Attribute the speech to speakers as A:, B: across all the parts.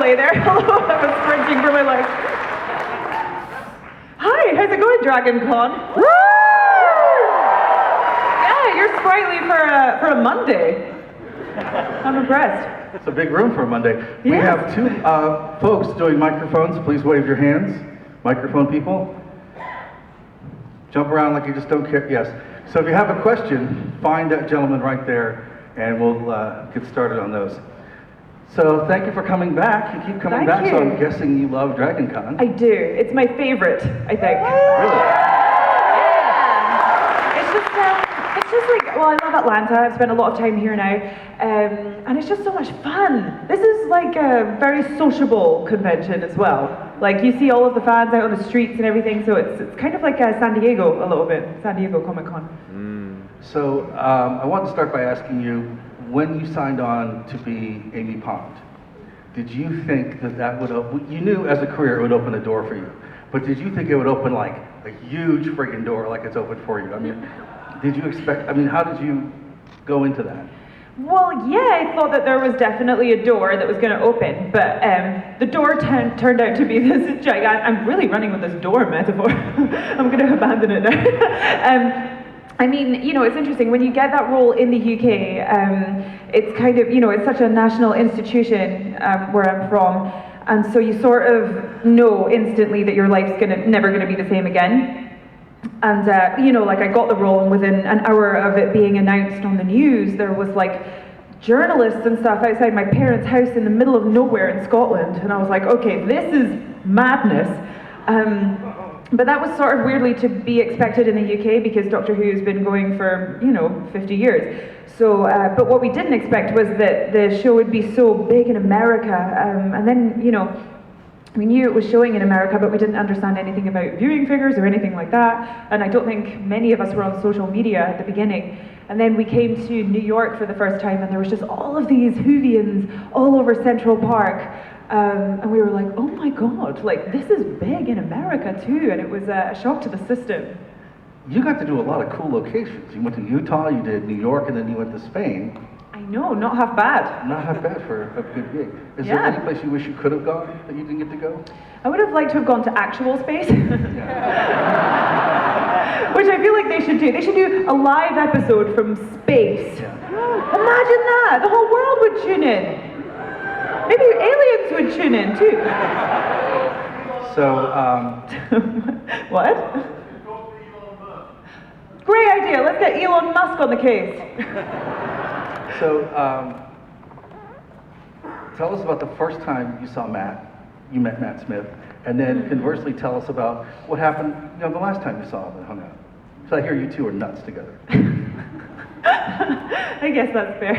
A: delay there. Hello, I was sprinting for my life. Hi, how's it going, DragonCon? Woo! Yeah, you're sprightly for a Monday. I'm impressed.
B: It's a big room for a Monday.
A: Yes.
B: We have two folks doing microphones. Please wave your hands. Microphone people. Jump around like you just don't care. Yes. So if you have a question, find that gentleman right there, and we'll get started on those. So thank you for coming back. You keep coming back, so I'm guessing you love DragonCon.
A: I do. It's my favorite, I think.
B: Really?
A: Yeah. It's just like, well, I love Atlanta. I've spent a lot of time here now, and it's just so much fun. This is like a very sociable convention as well. Like, you see all of the fans out on the streets and everything, so it's kind of like San Diego a little bit, San Diego Comic-Con.
B: So I want to start by asking you, when you signed on to be Amy Pond, did you think that would open, you knew as a career it would open a door for you, but did you think it would open like a huge friggin' door like it's opened for you? I mean, did you expect, I mean, how did you go into that?
A: Well, yeah, I thought that there was definitely a door that was going to open, but the door turned out to be this gigantic. I'm really running with this door metaphor. I'm going to abandon it now. I mean, you know, it's interesting, when you get that role in the UK, it's kind of, you know, it's such a national institution where I'm from, and so you sort of know instantly that your life's never going to be the same again. And, you know, like, I got the role, and within an hour of it being announced on the news, there was like journalists and stuff outside my parents' house in the middle of nowhere in Scotland, and I was like, okay, this is madness. But that was sort of weirdly to be expected in the UK, because Doctor Who's been going for, you know, 50 years. So, but what we didn't expect was that the show would be so big in America. And then, you know, we knew it was showing in America, but we didn't understand anything about viewing figures or anything like that. And I don't think many of us were on social media at the beginning. And then we came to New York for the first time, and there was just all of these Whovians all over Central Park. And we were like, oh my God, like, this is big in America too. And it was a shock to the system.
B: You got to do a lot of cool locations. You went to Utah, you did New York, and then you went to Spain.
A: I know, not half bad.
B: Not half bad for a good gig. Is there any place you wish you could have gone that you didn't get to go?
A: I would have liked to have gone to actual space.
B: Yeah.
A: Which I feel like they should do. They should do a live episode from space.
B: Yeah.
A: Imagine that! The whole world would tune in. Maybe aliens would tune in too.
B: So,
A: what? Great idea. Let's get Elon Musk on the case.
B: So, tell us about the first time you saw Matt. You met Matt Smith, and then conversely, tell us about what happened, you know, the last time you saw him and hung out. So I hear you two are nuts together.
A: I guess that's fair.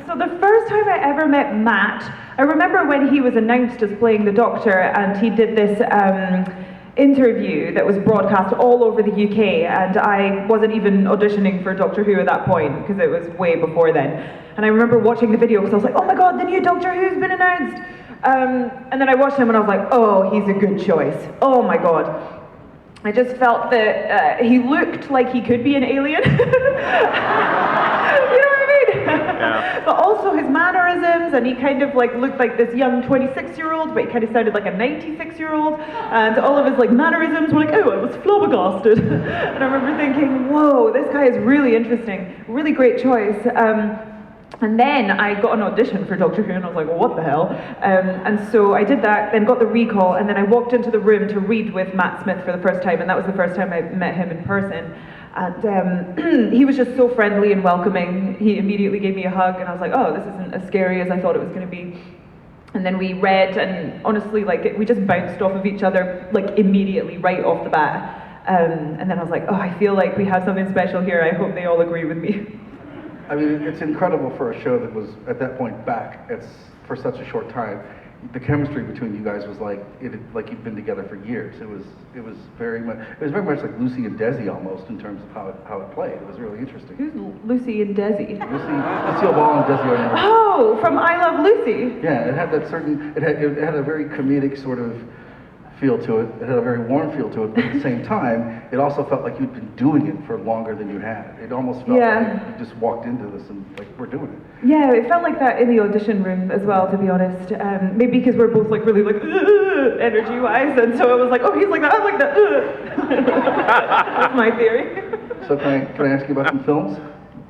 A: So the first time I ever met Matt, I remember when he was announced as playing the Doctor, and he did this interview that was broadcast all over the UK, and I wasn't even auditioning for Doctor Who at that point, because it was way before then. And I remember watching the video, because I was like, oh my God, the new Doctor Who's been announced! And then I watched him and I was like, oh, he's a good choice. Oh my God. I just felt that he looked like he could be an alien. You know what I mean? Yeah. But also his mannerisms, and he kind of like looked like this young 26-year-old, but he kind of sounded like a 96-year-old. And all of his like mannerisms were like, oh, I was flabbergasted. And I remember thinking, whoa, this guy is really interesting. Really great choice. And then I got an audition for Doctor Who, and I was like, well, what the hell? And so I did that, then got the recall, and then I walked into the room to read with Matt Smith for the first time, and that was the first time I met him in person. And he was just so friendly and welcoming. He immediately gave me a hug, and I was like, oh, this isn't as scary as I thought it was going to be. And then we read, and honestly, like, we just bounced off of each other, like, immediately, right off the bat. And then I was like, oh, I feel like we have something special here. I hope they all agree with me.
B: I mean, it's incredible for a show that was, at that point, back for such a short time. The chemistry between you guys was like you'd been together for years. It was very much like Lucy and Desi almost, in terms of how it played. It was really interesting.
A: Who's Lucy and Desi?
B: Lucille Ball and Desi Arnaz.
A: Oh, from I Love Lucy.
B: Yeah, it had that certain. It had a very comedic sort of feel to it. It had a very warm feel to it, but at the same time, it also felt like you'd been doing it for longer than you had. It almost felt like you just walked into this and like, we're doing it.
A: Yeah, it felt like that in the audition room as well, to be honest. Maybe because we're both like really like energy-wise, and so it was like, oh, he's like that, I'm like that. That's my theory.
B: So can I ask you about some films?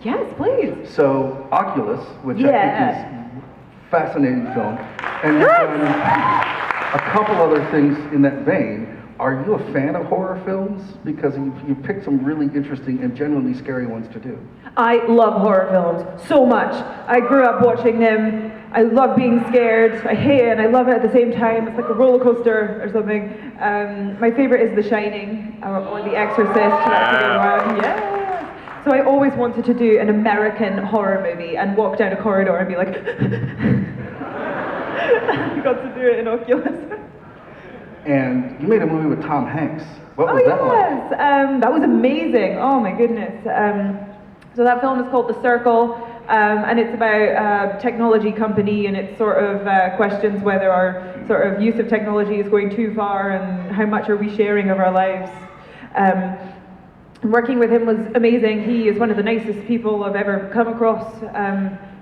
A: Yes, please.
B: So Oculus, which I think is a fascinating film, and you've done a couple other things in that vein. Are you a fan of horror films? Because you picked some really interesting and genuinely scary ones to do.
A: I love horror films so much. I grew up watching them. I love being scared. I hate it and I love it at the same time. It's like a roller coaster or something. My favorite is The Shining or The Exorcist. That's a good one. Yeah. So I always wanted to do an American horror movie and walk down a corridor and be like, I got to do it in Oculus.
B: And you made a movie with Tom Hanks. What was that like?
A: That was amazing. Oh my goodness. So that film is called The Circle, and it's about a technology company, and it sort of questions whether our sort of use of technology is going too far and how much are we sharing of our lives. Working with him was amazing. He is one of the nicest people I've ever come across.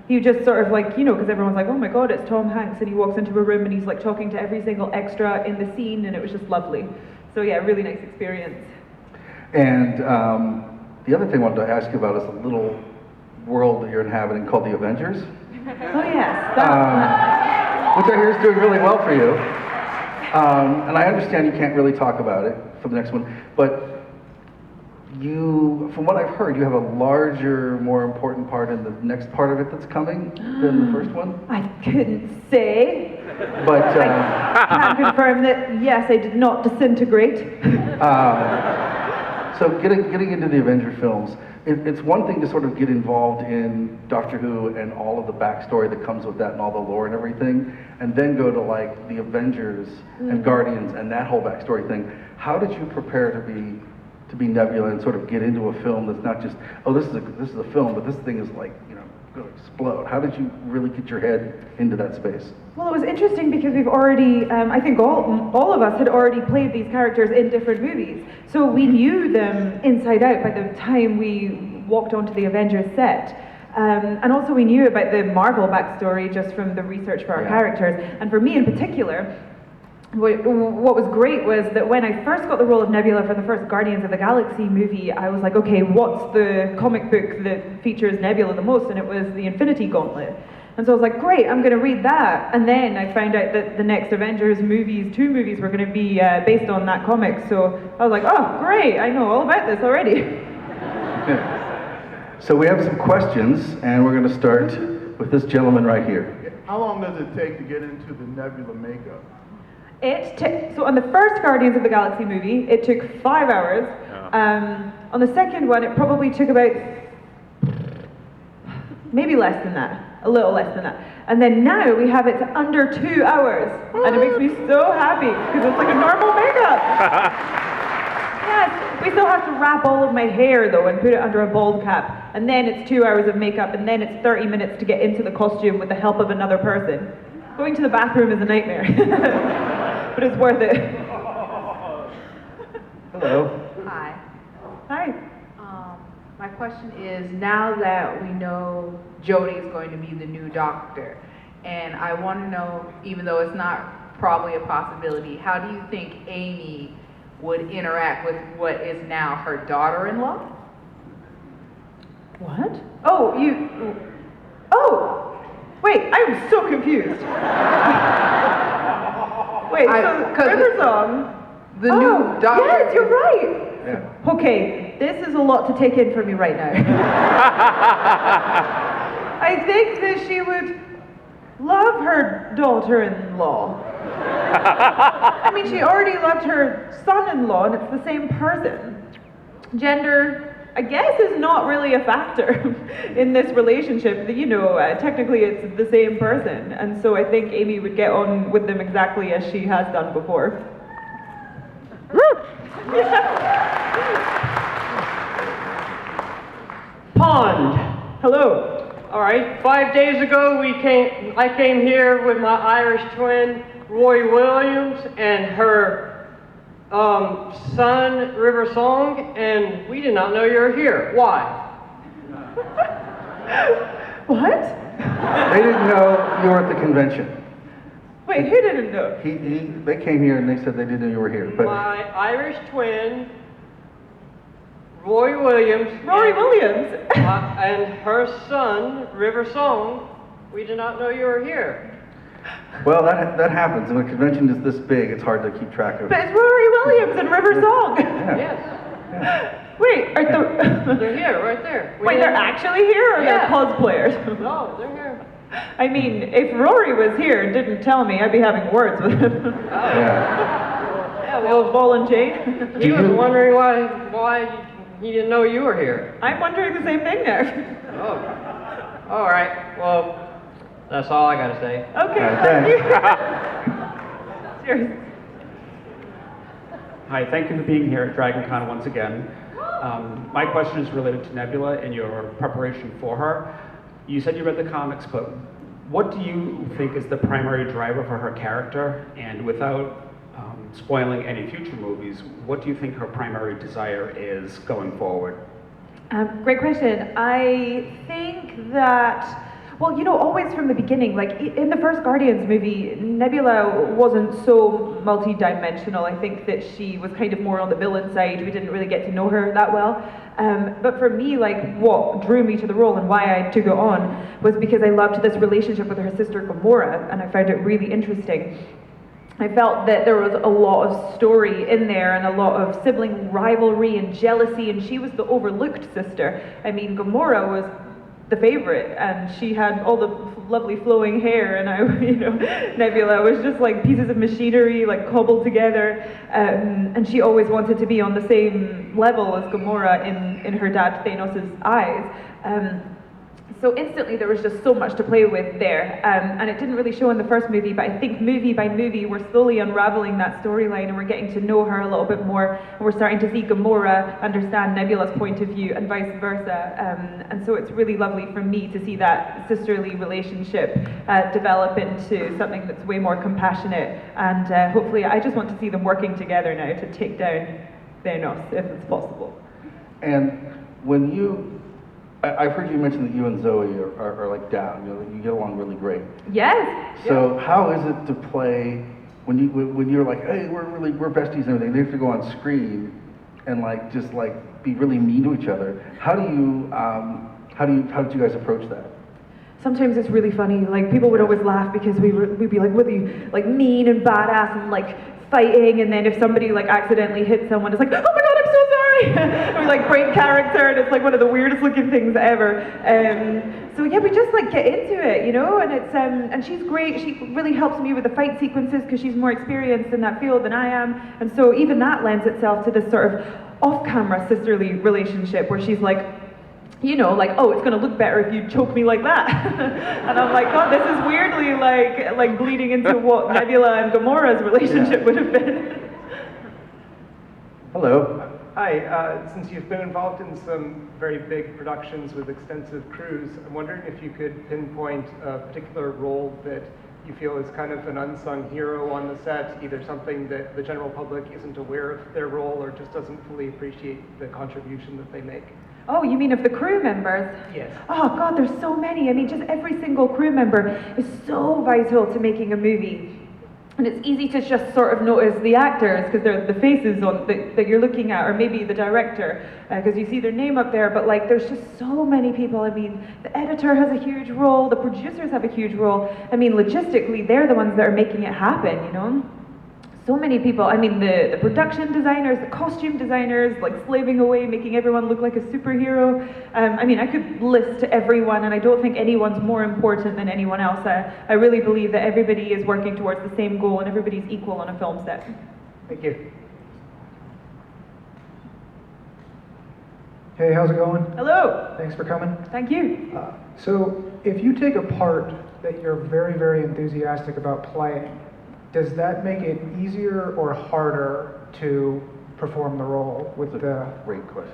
A: He just sort of like, you know, because everyone's like, oh my God, it's Tom Hanks, and he walks into a room and he's like talking to every single extra in the scene, and it was just lovely. So yeah, really nice experience.
B: And the other thing I wanted to ask you about is a little world that you're inhabiting called the Avengers.
A: Oh yes.
B: Which I hear is doing really well for you. And I understand you can't really talk about it for the next one, but you, from what I've heard, you have a larger, more important part in the next part of it that's coming than the first one.
A: I couldn't say,
B: but
A: I can confirm that yes, I did not disintegrate.
B: So getting into the Avenger films, it's one thing to sort of get involved in Doctor Who and all of the backstory that comes with that and all the lore and everything, and then go to like the Avengers and Guardians and that whole backstory thing. How did you prepare to be Nebula and sort of get into a film that's not just, oh, this is a film, but this thing is like, you know, going to explode. How did you really get your head into that space?
A: Well, it was interesting because we've already, I think all of us had already played these characters in different movies. So we knew them inside out by the time we walked onto the Avengers set. And also we knew about the Marvel backstory just from the research for our characters. And for me in particular, what was great was that when I first got the role of Nebula for the first Guardians of the Galaxy movie, I was like, okay, what's the comic book that features Nebula the most? And it was the Infinity Gauntlet. And so I was like, great, I'm going to read that. And then I found out that the next Avengers movies, 2 movies, were going to be based on that comic. So I was like, oh, great, I know all about this already.
B: So we have some questions, and we're going to start with this gentleman right here.
C: How long does it take to get into the Nebula makeup?
A: So on the first Guardians of the Galaxy movie, it took 5 hours. On the second one, it probably took about maybe less than that, a little less than that. And then now we have it to under 2 hours, and it makes me so happy because it's like a normal makeup. Yes, we still have to wrap all of my hair though and put it under a bald cap, and then it's 2 hours of makeup, and then it's 30 minutes to get into the costume with the help of another person. Going to the bathroom is a nightmare, but it's worth it.
B: Hello.
D: Hi.
A: Hi.
D: My question is, now that we know Jodie is going to be the new doctor, and I want to know, even though it's not probably a possibility, how do you think Amy would interact with what is now her daughter-in-law?
A: What? Oh, wait, I'm so confused. Wait, so Riversong,
D: the new doctor.
A: Yes, you're right.
B: Yeah.
A: Okay, this is a lot to take in for me right now. I think that she would love her daughter-in-law. I mean, she already loved her son-in-law, and it's the same person. Gender, I guess, is not really a factor in this relationship. You know, technically it's the same person, and so I think Amy would get on with them exactly as she has done before.
E: Pond.
A: Hello.
E: All right. 5 days ago, I came here with my Irish twin, Roy Williams, and her Sun, River Song, and we did not know you were here. Why?
A: What?
B: They didn't know you were at the convention.
A: Wait, who didn't know?
B: They came here and they said they didn't know you were here. But
E: My Irish twin, Roy Williams.
A: Rory Williams.
E: And her son, River Song, we did not know you were here.
B: well, that happens. When a convention is this big, it's hard to keep track of.
A: But it's Rory Williams and River Song.
B: Yeah.
E: Yes,
A: Wait, are
E: they're here, right there.
A: Wait, they're actually here or
E: Yeah.
A: they're cosplayers?
E: No, they're here.
A: I mean, if Rory was here and didn't tell me, I'd be having words with him.
B: Yeah.
E: Yeah,
A: Well,
E: well,
A: ball and chain.
E: he was wondering why he didn't know you were here.
A: I'm wondering the same thing now.
E: Oh, all right. Well, that's all I gotta say.
A: Okay, thank you. Cheers.
F: Hi, thank you for being here at DragonCon once again. My question is related to Nebula and your preparation for her. You said you read the comics, but what do you think is the primary driver for her character? And without spoiling any future movies, what do you think her primary desire is going forward?
A: Great question. I think that, well, you know, always from the beginning, like in the first Guardians movie, Nebula wasn't so multi-dimensional. I think that she was kind of more on the villain side. We didn't really get to know her that well. But for me, like what drew me to the role and why I took it on was because I loved this relationship with her sister Gamora, and I found it really interesting. I felt that there was a lot of story in there and a lot of sibling rivalry and jealousy, and she was the overlooked sister. I mean, Gamora was the favorite, and she had all the lovely flowing hair, and Nebula was just like pieces of machinery, like cobbled together, and she always wanted to be on the same level as Gamora in her dad Thanos' eyes. So instantly there was just so much to play with there, and it didn't really show in the first movie, but I think movie by movie we're slowly unraveling that storyline and we're getting to know her a little bit more, and we're starting to see Gamora understand Nebula's point of view and vice versa, and so it's really lovely for me to see that sisterly relationship develop into something that's way more compassionate, and hopefully I just want to see them working together now to take down Thanos if it's possible.
B: And when I've heard you mention that you and Zoe are like down. You get along really great.
A: Yes.
B: So how is it to play when you're like, hey, we're besties and everything? They have to go on screen and like just like be really mean to each other. How did you guys approach that?
A: Sometimes it's really funny. Like people would always laugh because we'd be like really like mean and badass and like fighting, and then if somebody like accidentally hits someone, it's like, oh my god, I'm so sorry. We like break character, and it's like one of the weirdest looking things ever. So yeah, we just like get into it, you know. And it's and she's great. She really helps me with the fight sequences because she's more experienced in that field than I am, and so even that lends itself to this sort of off-camera sisterly relationship where she's like, you know, like, oh, it's gonna look better if you choke me like that. And I'm like, God, this is weirdly like bleeding into what Nebula and Gamora's relationship would have been.
B: Hello.
G: Hi, since you've been involved in some very big productions with extensive crews, I'm wondering if you could pinpoint a particular role that you feel is kind of an unsung hero on the set, either something that the general public isn't aware of their role or just doesn't fully appreciate the contribution that they make.
A: Oh, you mean of the crew members?
G: Yes.
A: Oh God, there's so many. I mean, just every single crew member is so vital to making a movie. And it's easy to just sort of notice the actors because they're the faces that you're looking at, or maybe the director, because you see their name up there, but like there's just so many people. I mean, the editor has a huge role, the producers have a huge role. I mean, logistically, they're the ones that are making it happen, you know? So many people. I mean, the production designers, the costume designers, like slaving away, making everyone look like a superhero. I mean, I could list everyone, and I don't think anyone's more important than anyone else. I really believe that everybody is working towards the same goal, and everybody's equal on a film set.
G: Thank you.
H: Hey, how's it going?
A: Hello.
H: Thanks for coming.
A: Thank you.
H: So, if you take a part that you're very, very enthusiastic about playing, does that make it easier or harder to perform the role with the
B: Great question.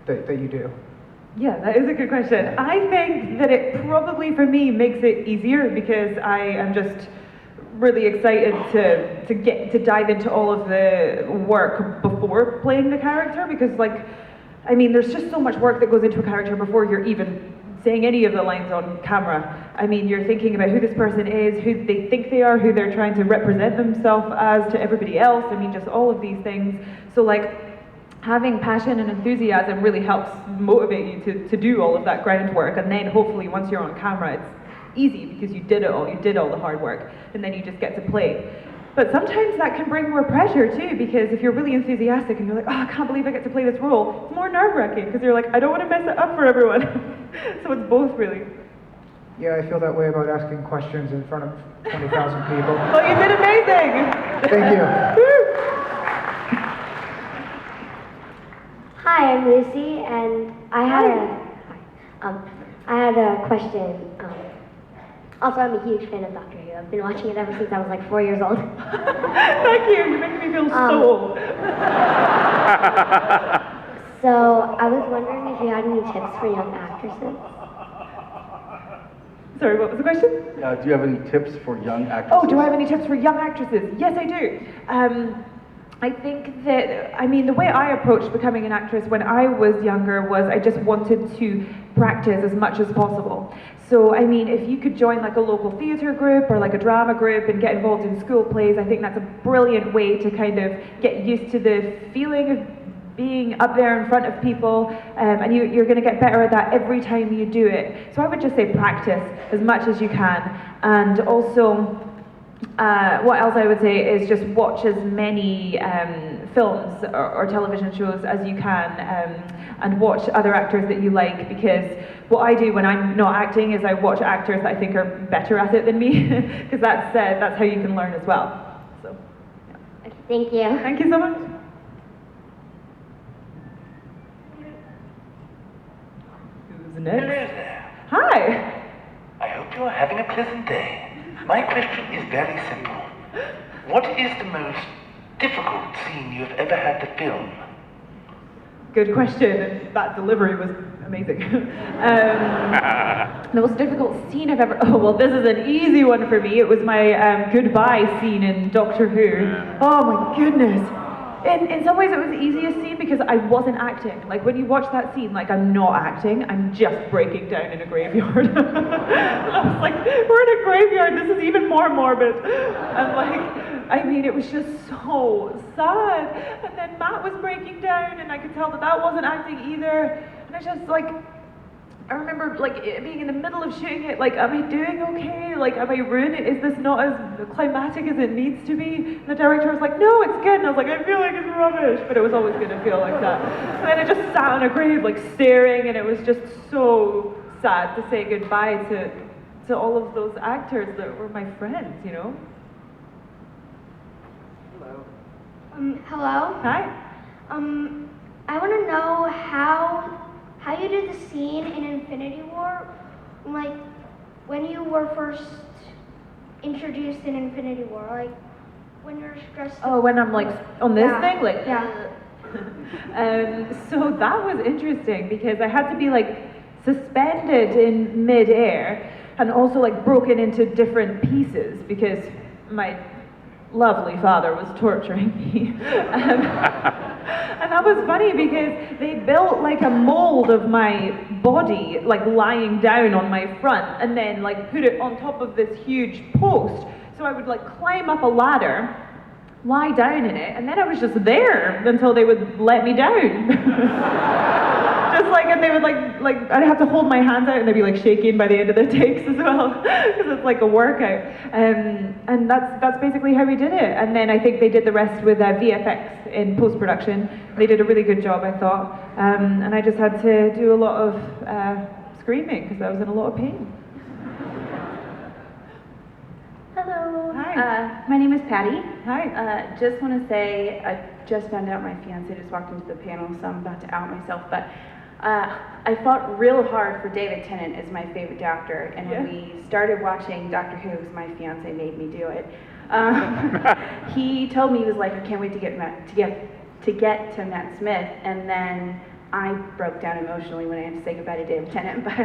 H: that you do?
A: Yeah, that is a good question. I think that it probably for me makes it easier because I am just really excited to dive into all of the work before playing the character, because like, I mean, there's just so much work that goes into a character before you're even saying any of the lines on camera. I mean, you're thinking about who this person is, who they think they are, who they're trying to represent themselves as to everybody else. I mean, just all of these things. So like, having passion and enthusiasm really helps motivate you to do all of that groundwork, and then hopefully once you're on camera, it's easy because you did all the hard work, and then you just get to play. But sometimes that can bring more pressure too, because if you're really enthusiastic and you're like, oh, I can't believe I get to play this role, it's more nerve-wracking because you're like, I don't want to mess it up for everyone. So it's both really.
H: Yeah, I feel that way about asking questions in front of 20,000 people.
A: Well, you did amazing!
H: Thank you.
I: Hi, I'm Lucy, and I had a question. Also, I'm a huge fan of Doctor Who. I've been watching it ever since I was like 4 years old.
A: Thank you, you're making me feel so old.
I: So, I was wondering if you had any tips for young actresses.
A: Sorry, what was the question?
B: Do you have any tips for young actresses?
A: Oh, do I have any tips for young actresses? Yes, I do. I think that, I mean, the way I approached becoming an actress when I was younger was I just wanted to practice as much as possible. So, I mean, if you could join like a local theatre group or like a drama group and get involved in school plays, I think that's a brilliant way to kind of get used to the feeling of being up there in front of people, and you're going to get better at that every time you do it. So I would just say practice as much as you can, and also what else I would say is just watch as many films or television shows as you can, and watch other actors that you like, because what I do when I'm not acting is I watch actors that I think are better at it than me, because that's how you can learn as well. So, yeah.
I: Okay, thank you.
A: Thank you so much. Who's next?
J: Hello there.
A: Hi.
J: I hope you are having a pleasant day. My question is very simple. What is the most difficult scene you have ever had to film?
A: Good question, and that delivery was amazing. The most difficult scene I've ever... Oh, well, this is an easy one for me. It was my goodbye scene in Doctor Who. Oh my goodness. In some ways it was the easiest scene because I wasn't acting. Like when you watch that scene, like I'm not acting, I'm just breaking down in a graveyard. I was like, we're in a graveyard, this is even more morbid. And like, I mean, it was just so sad. And then Matt was breaking down and I could tell that wasn't acting either. And I just like, I remember like being in the middle of shooting it, like, am I doing okay? Like, am I ruining it? Is this not as climatic as it needs to be? And the director was like, no, it's good. And I was like, I feel like it's rubbish, but it was always going to feel like that. And then I just sat on a grave, like staring, and it was just so sad to say goodbye to all of those actors that were my friends, you know?
G: Hello.
I: Hello?
A: Hi.
I: I want to know how you did the scene in Infinity War, like when you were first introduced in Infinity War, like when you're stressed.
A: Oh, when I'm like on this thing, like
I: yeah.
A: So that was interesting because I had to be like suspended in mid-air and also like broken into different pieces because my lovely father was torturing me. And that was funny because they built like a mold of my body, like lying down on my front, and then like put it on top of this huge post. So I would like climb up a ladder, lie down in it, and then I was just there until they would let me down. Just like, and they would like I'd have to hold my hands out and they'd be like shaking by the end of the takes as well, because it's like a workout. And that's basically how we did it. And then I think they did the rest with VFX in post-production. They did a really good job, I thought. And I just had to do a lot of screaming because I was in a lot of pain.
K: Hello.
A: Hi.
K: My name is Patty.
A: Hi.
K: Just want to say I just found out my fiance just walked into the panel, so I'm about to out myself. But I fought real hard for David Tennant as my favorite doctor, and when we started watching Doctor Who, because my fiance made me do it, he told me, he was like, I can't wait to get to Matt Smith, and then I broke down emotionally when I had to say goodbye to David Tennant, but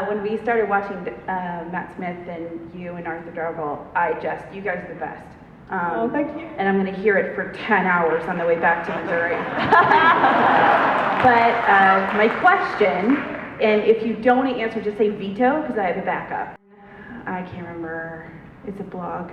K: when we started watching Matt Smith and you and Arthur Darvill, you guys are the best.
A: Oh, thank you.
K: And I'm going to hear it for 10 hours on the way back to Missouri. But my question, and if you don't answer, just say veto, because I have a backup. I can't remember, it's a blog.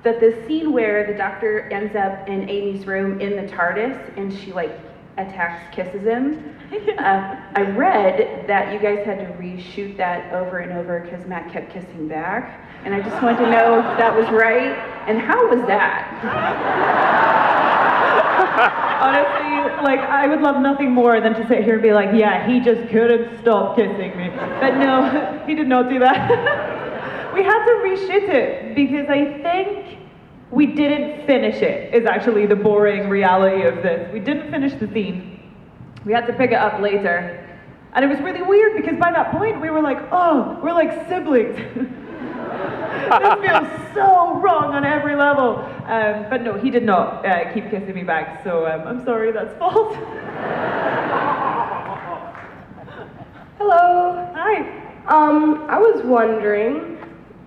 K: That the scene where the doctor ends up in Amy's room in the TARDIS and she like attacks, kisses him. I read that you guys had to reshoot that over and over because Matt kept kissing back. And I just wanted to know if that was right, and how was that?
A: Honestly, like, I would love nothing more than to sit here and be like, yeah, he just couldn't stop kissing me. But no, he did not do that. We had to reshoot it because I think we didn't finish it, is actually the boring reality of this. We didn't finish the scene. We had to pick it up later. And it was really weird because by that point we were like, oh, we're like siblings. This feels so wrong on every level. But no, he did not keep kissing me back, so I'm sorry, that's false.
L: Hello.
A: Hi.
L: I was wondering,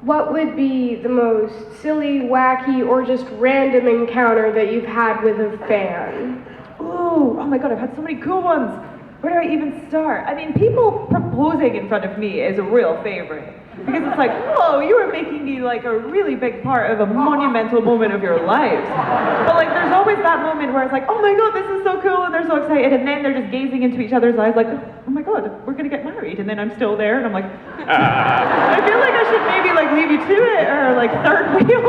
L: what would be the most silly, wacky, or just random encounter that you've had with a fan?
A: Ooh, oh my god, I've had so many cool ones. Where do I even start? I mean, people proposing in front of me is a real favorite. Because it's like, whoa, you are making me like a really big part of a monumental moment of your lives. But like, there's always that moment where it's like, oh my god, this is so cool, and they're so excited, and then they're just gazing into each other's eyes like, oh my god, we're gonna get married, and then I'm still there, and I'm like, I feel like I should maybe like leave you to it, or like third wheel.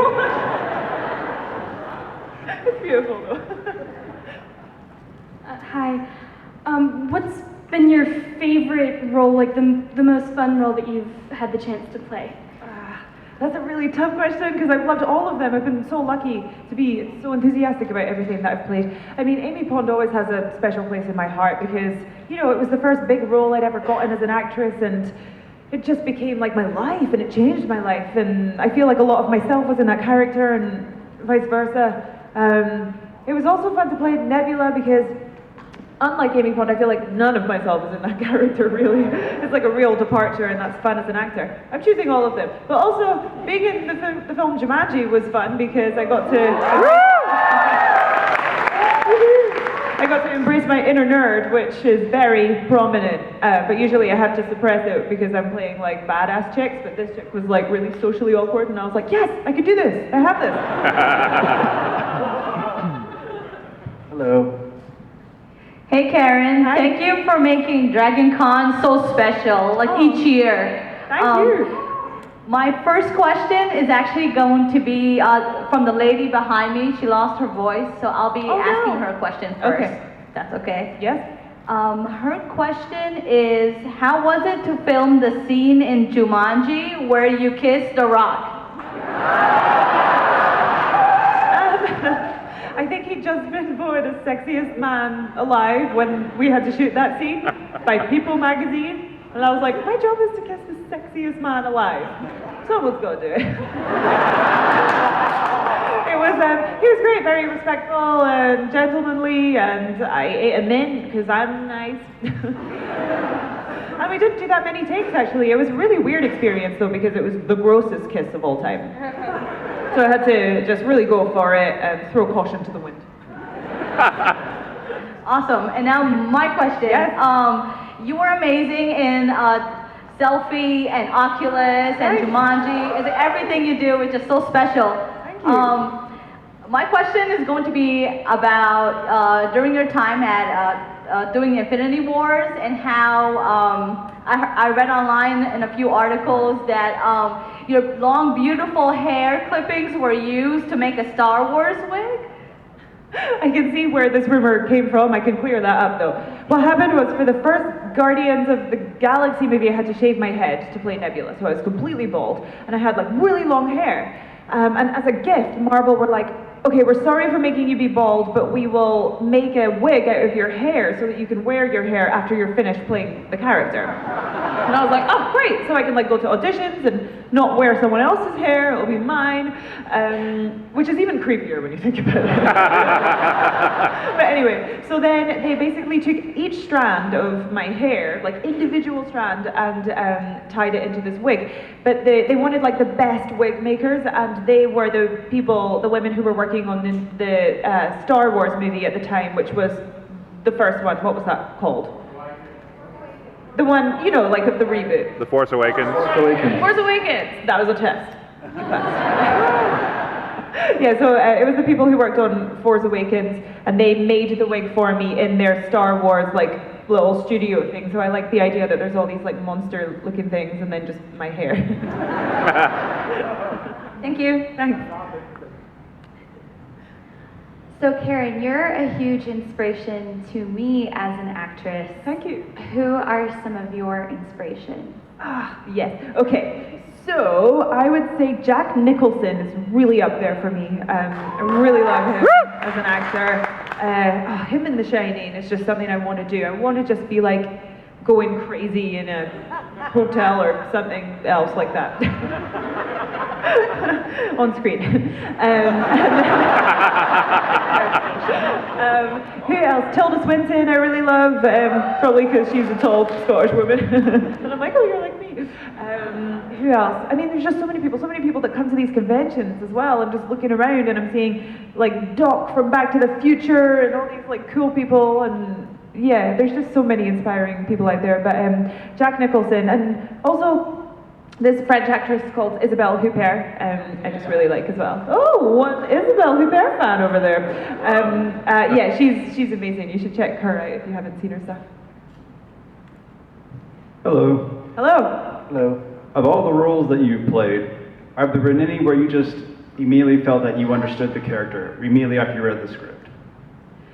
A: It's beautiful though.
M: Hi. What's been your favorite role, like the most fun role that you've had the chance to play?
A: That's a really tough question because I've loved all of them. I've been so lucky to be so enthusiastic about everything that I've played. I mean, Amy Pond always has a special place in my heart because, you know, it was the first big role I'd ever gotten as an actress, and it just became like my life, and it changed my life, and I feel like a lot of myself was in that character and vice versa. It was also fun to play Nebula because unlike Amy Pond, I feel like none of myself is in that character, really. It's like a real departure, and that's fun as an actor. I'm choosing all of them. But also, being in the film Jumanji was fun because I got to embrace my inner nerd, which is very prominent. But usually I have to suppress it because I'm playing like badass chicks, but this chick was like really socially awkward, and I was like, yes, I can do this. I have this.
B: Hello.
N: Hey Karen, thank you for making DragonCon so special, like each year.
A: Thank you.
N: My first question is actually going to be from the lady behind me. She lost her voice, so I'll be asking her a question first.
A: Okay.
N: That's okay?
A: Yes.
N: Her question is, how was it to film the scene in Jumanji where you kissed The Rock?
A: I think he'd just been voted as sexiest man alive when we had to shoot that scene by People magazine. And I was like, my job is to kiss the sexiest man alive. Someone's got to do it. He was great, very respectful and gentlemanly, and I ate a mint because I'm nice. And we didn't do that many takes, actually. It was a really weird experience, though, because it was the grossest kiss of all time. So I had to just really go for it and throw caution to the wind.
N: Awesome. And now my question.
A: Yes.
N: You were amazing in Selfie and Oculus and Jumanji. Everything you do is just so special.
A: Thank you.
N: My question is going to be about during your time at doing Infinity Wars and how I read online in a few articles that your long, beautiful hair clippings were used to make a Star Wars wig.
A: I can see where this rumor came from. I can clear that up, though. What happened was, for the first Guardians of the Galaxy movie, I had to shave my head to play Nebula, so I was completely bald, and I had like really long hair. And as a gift, Marvel were like, okay, we're sorry for making you be bald, but we will make a wig out of your hair so that you can wear your hair after you're finished playing the character. And I was like, oh, great, so I can like go to auditions and not wear someone else's hair, it'll be mine, which is even creepier when you think about it. But anyway, so then they basically took each strand of my hair, like individual strand, and tied it into this wig. But they wanted like the best wig makers, and they were the women who were working on the Star Wars movie at the time, which was the first one. What was that called? The one, you know, like of the reboot.
O: The Force Awakens.
A: Force Awakens. That was a test. Yeah, so it was the people who worked on Force Awakens, and they made the wig for me in their Star Wars like little studio thing. So I like the idea that there's all these like monster-looking things, and then just my hair.
K: Thank you.
A: Thanks.
K: So Karen, you're a huge inspiration to me as an actress.
A: Thank you.
K: Who are some of your inspirations?
A: Yes. Okay. So I would say Jack Nicholson is really up there for me. I really love him as an actor. Him in The Shining is just something I want to do. I want to just be like going crazy in a hotel or something else like that on screen. Who else? Tilda Swinton I really love, probably because she's a tall Scottish woman. And I'm like, oh, you're like me. Who else? I mean, there's just so many people that come to these conventions as well. I'm just looking around and I'm seeing like Doc from Back to the Future and all these like cool people, and yeah, there's just so many inspiring people out there. But Jack Nicholson, and also this French actress called Isabelle Huppert, I just really like as well. Oh, one Isabelle Huppert fan over there. Yeah, she's amazing. You should check her out if you haven't seen her stuff.
P: Hello.
A: Hello.
P: Hello. Of all the roles that you've played, have there been any where you just immediately felt that you understood the character, immediately after you read the script?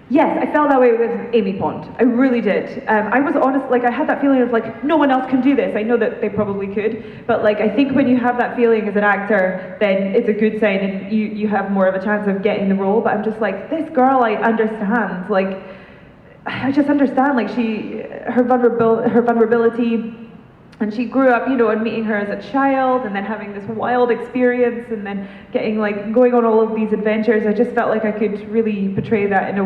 A: Yes, I felt that way with Amy Pond. I really did. I was honest, like I had that feeling of like, no one else can do this. I know that they probably could, but like I think when you have that feeling as an actor, then it's a good sign and you have more of a chance of getting the role. But I'm just like, this girl I understand. Like, I just understand like her vulnerability. And she grew up, you know, and meeting her as a child and then having this wild experience and then going on all of these adventures. I just felt like I could really portray that in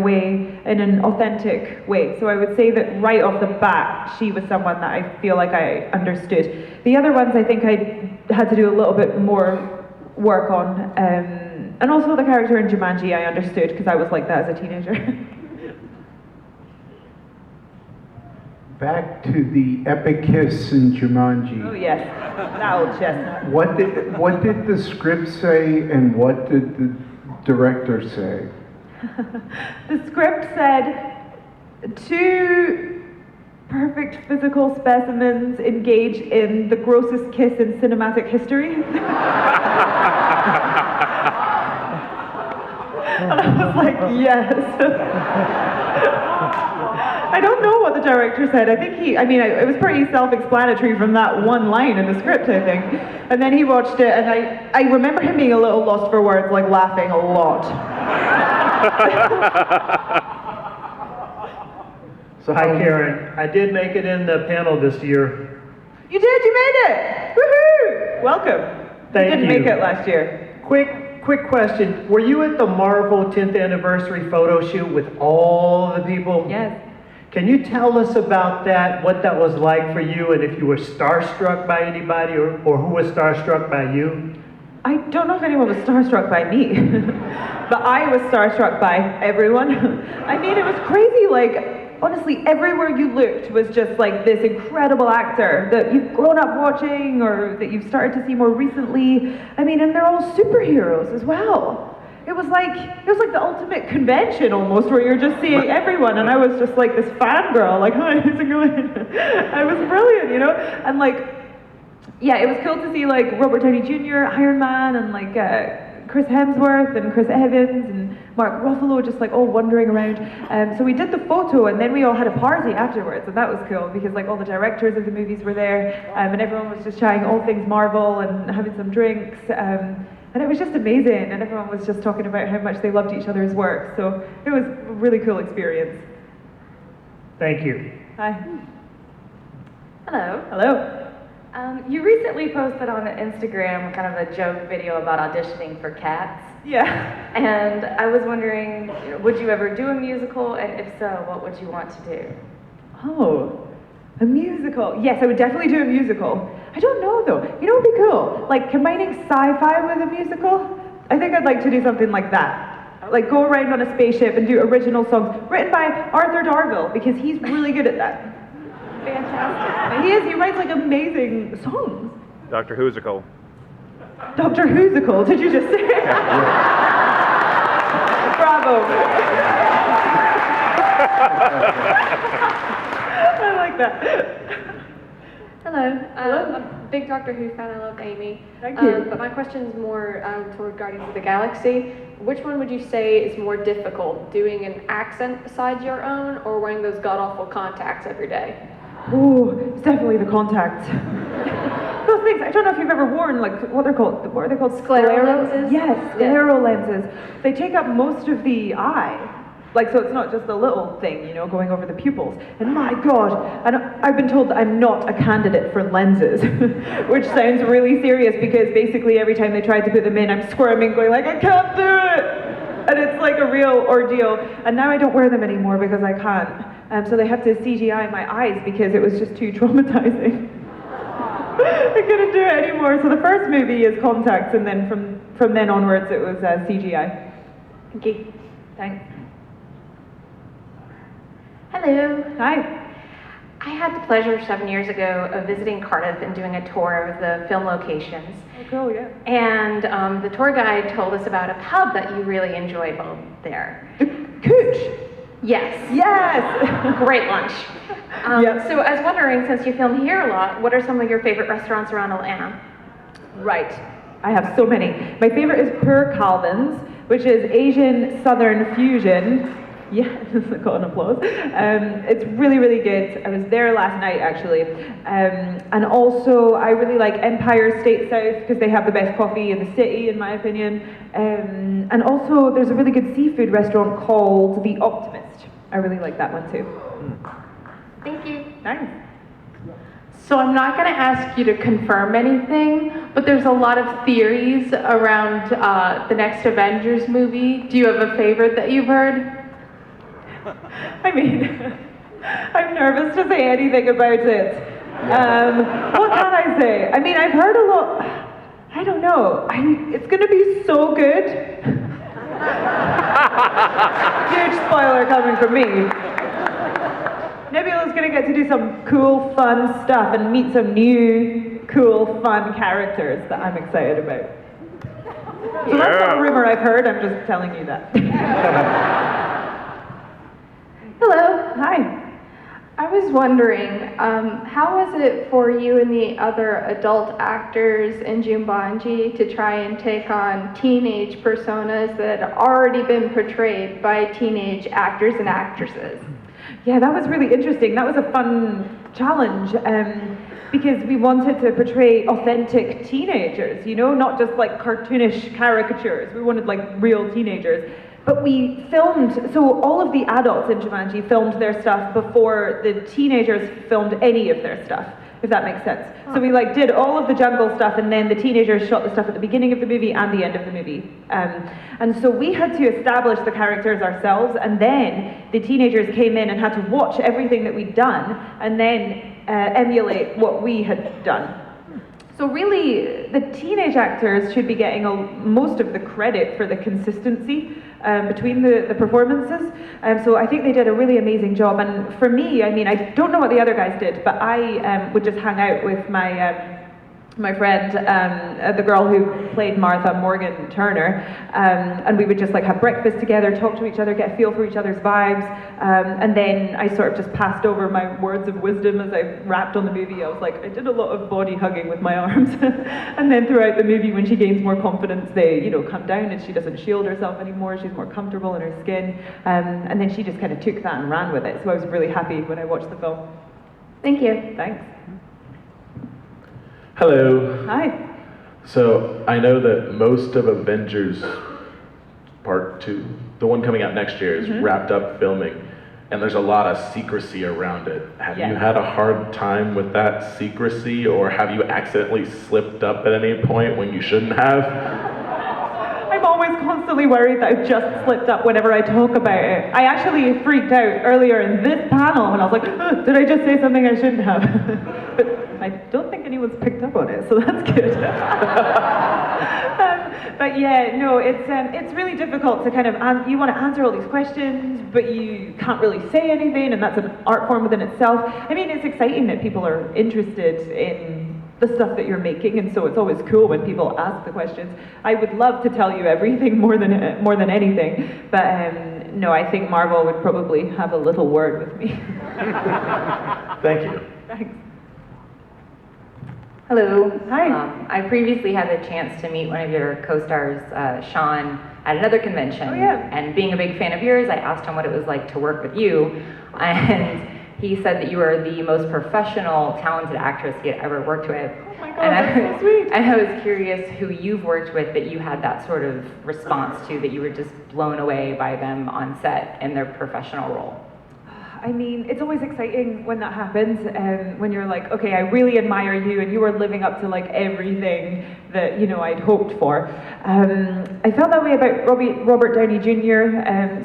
A: an authentic way. So I would say that right off the bat, she was someone that I feel like I understood. The other ones I think I had to do a little bit more work on. And also the character in Jumanji I understood because I was like that as a teenager.
Q: Back to the epic kiss in Jumanji.
A: Oh yes, that old chestnut.
Q: What did the script say, and what did the director say?
A: The script said, 2 perfect physical specimens engage in the grossest kiss in cinematic history. And I was like, yes. I don't know what the director said. I think it was pretty self-explanatory from that one line in the script, I think. And then he watched it, and I remember him being a little lost for words, like laughing a lot.
R: So hi, Karen. I did make it in the panel this year.
A: You did? You made it! Woohoo! Welcome.
R: Thank you.
A: You didn't make it last year.
R: Quick question. Were you at the Marvel 10th anniversary photo shoot with all the people?
A: Yes.
R: Can you tell us about that, what that was like for you, and if you were starstruck by anybody, or who was starstruck by you?
A: I don't know if anyone was starstruck by me, but I was starstruck by everyone. I mean, it was crazy, like, honestly, everywhere you looked was just like this incredible actor that you've grown up watching or that you've started to see more recently. I mean, and they're all superheroes as well. It was like the ultimate convention almost, where you're just seeing everyone, and I was just like this fangirl, like, hi, how's it going? I was brilliant, you know? And like, yeah, it was cool to see like Robert Downey Jr., Iron Man, and like Chris Hemsworth and Chris Evans and Mark Ruffalo just like all wandering around. So we did the photo, and then we all had a party afterwards, and that was cool because like all the directors of the movies were there, and everyone was just chatting all things Marvel and having some drinks. And it was just amazing, and everyone was just talking about how much they loved each other's work. So it was a really cool experience.
R: Thank you.
A: Hi.
O: Hello.
A: Hello.
O: You recently posted on Instagram kind of a joke video about auditioning for Cats.
A: Yeah.
O: And I was wondering, would you ever do a musical? And if so, what would you want to do?
A: Oh, a musical. Yes, I would definitely do a musical. I don't know though. You know what would be cool? Like combining sci-fi with a musical? I think I'd like to do something like that. Like go around on a spaceship and do original songs written by Arthur Darvill, because he's really good at that.
O: Fantastic.
A: He is. He writes like amazing songs.
S: Dr. Whoosicle.
A: Dr. Whoosicle, did you just say? Bravo. I like that.
T: Hello. I'm a big Doctor Who fan. I love Amy.
A: Thank you.
T: But my question is more toward Guardians of the Galaxy. Which one would you say is more difficult, doing an accent besides your own, or wearing those god-awful contacts every day?
A: Ooh, it's definitely the contacts. Those things, I don't know if you've ever worn, like, what are they called?
T: Sclero lenses?
A: Yes, sclero lenses. They take up most of the eye. Like, so it's not just the little thing, you know, going over the pupils. And my God, and I've been told that I'm not a candidate for lenses, which sounds really serious, because basically every time they tried to put them in, I'm squirming, going like, I can't do it! And it's like a real ordeal. And now I don't wear them anymore because I can't. So they have to CGI my eyes because it was just too traumatizing. I couldn't do it anymore. So the first movie is contacts, and then from then onwards it was CGI.
T: Thank you.
A: Thanks.
T: Hello.
A: Hi.
T: I had the pleasure 7 years ago of visiting Cardiff and doing a tour of the film locations.
A: Oh, cool, yeah.
T: And the tour guide told us about a pub that you really enjoyed while there.
A: The Cooch.
T: Yes.
A: Yes.
T: Great lunch.
A: Yep.
T: So I was wondering, since you film here a lot, what are some of your favorite restaurants around Atlanta?
A: Right. I have so many. My favorite is Per Calvin's, which is Asian Southern fusion. Yeah, got an applause. It's really, really good. I was there last night, actually. And also, I really like Empire State South, because they have the best coffee in the city, in my opinion. And also, there's a really good seafood restaurant called The Optimist. I really like that one, too.
T: Thank you.
A: Thanks.
D: So I'm not going to ask you to confirm anything, but there's a lot of theories around the next Avengers movie. Do you have a favorite that you've heard?
A: I mean, I'm nervous to say anything about it. What can I say? I mean, I've heard a lot. I don't know. It's going to be so good. Huge spoiler coming from me. Nebula's going to get to do some cool, fun stuff and meet some new, cool, fun characters that I'm excited about. So that's not a rumor I've heard. I'm just telling you that.
T: Hello.
A: Hi.
T: I was wondering, how was it for you and the other adult actors in Jumanji to try and take on teenage personas that had already been portrayed by teenage actors and actresses?
A: Yeah, that was really interesting. That was a fun challenge because we wanted to portray authentic teenagers, you know, not just like cartoonish caricatures. We wanted like real teenagers. But we filmed, so all of the adults in Jumanji filmed their stuff before the teenagers filmed any of their stuff, if that makes sense. So we like did all of the jungle stuff, and then the teenagers shot the stuff at the beginning of the movie and the end of the movie. And so we had to establish the characters ourselves, and then the teenagers came in and had to watch everything that we'd done, and then emulate what we had done. So really, the teenage actors should be getting most of the credit for the consistency between the performances. So I think they did a really amazing job. And for me, I mean, I don't know what the other guys did, but I would just hang out with my friend, the girl who played Martha, Morgan Turner, and we would just like have breakfast together, talk to each other, get a feel for each other's vibes, and then I sort of just passed over my words of wisdom as I wrapped on the movie. I was like, I did a lot of body hugging with my arms, and then throughout the movie, when she gains more confidence, they, you know, come down and she doesn't shield herself anymore. She's more comfortable in her skin, and then she just kind of took that and ran with it. So I was really happy when I watched the film.
T: Thank you.
A: Thanks.
U: Hello.
A: Hi.
S: So I know that most of Avengers Part 2, the one coming out next year, is wrapped up filming, and there's a lot of secrecy around it. Have you had a hard time with that secrecy, or have you accidentally slipped up at any point when you shouldn't have?
A: I'm always constantly worried that I've just slipped up whenever I talk about it. I actually freaked out earlier in this panel when I was like, oh, did I just say something I shouldn't have? But I don't think anyone's picked up on it, so that's good. But yeah, no, it's really difficult to kind of, you want to answer all these questions, but you can't really say anything, and that's an art form within itself. I mean, it's exciting that people are interested in the stuff that you're making, and so it's always cool when people ask the questions. I would love to tell you everything more than anything, but no, I think Marvel would probably have a little word with me.
S: Thank you.
A: Thanks.
U: Hello.
A: Hi.
U: I previously had the chance to meet one of your co-stars, Sean, at another convention.
A: Oh, yeah.
U: And being a big fan of yours, I asked him what it was like to work with you. And he said that you were the most professional, talented actress he had ever worked with.
A: Oh my God, that's so sweet.
U: And I was curious who you've worked with that you had that sort of response to, that you were just blown away by them on set in their professional role.
A: I mean, it's always exciting when that happens, when you're like, okay, I really admire you, and you are living up to like everything that, you know, I'd hoped for. I felt that way about Robert Downey Jr.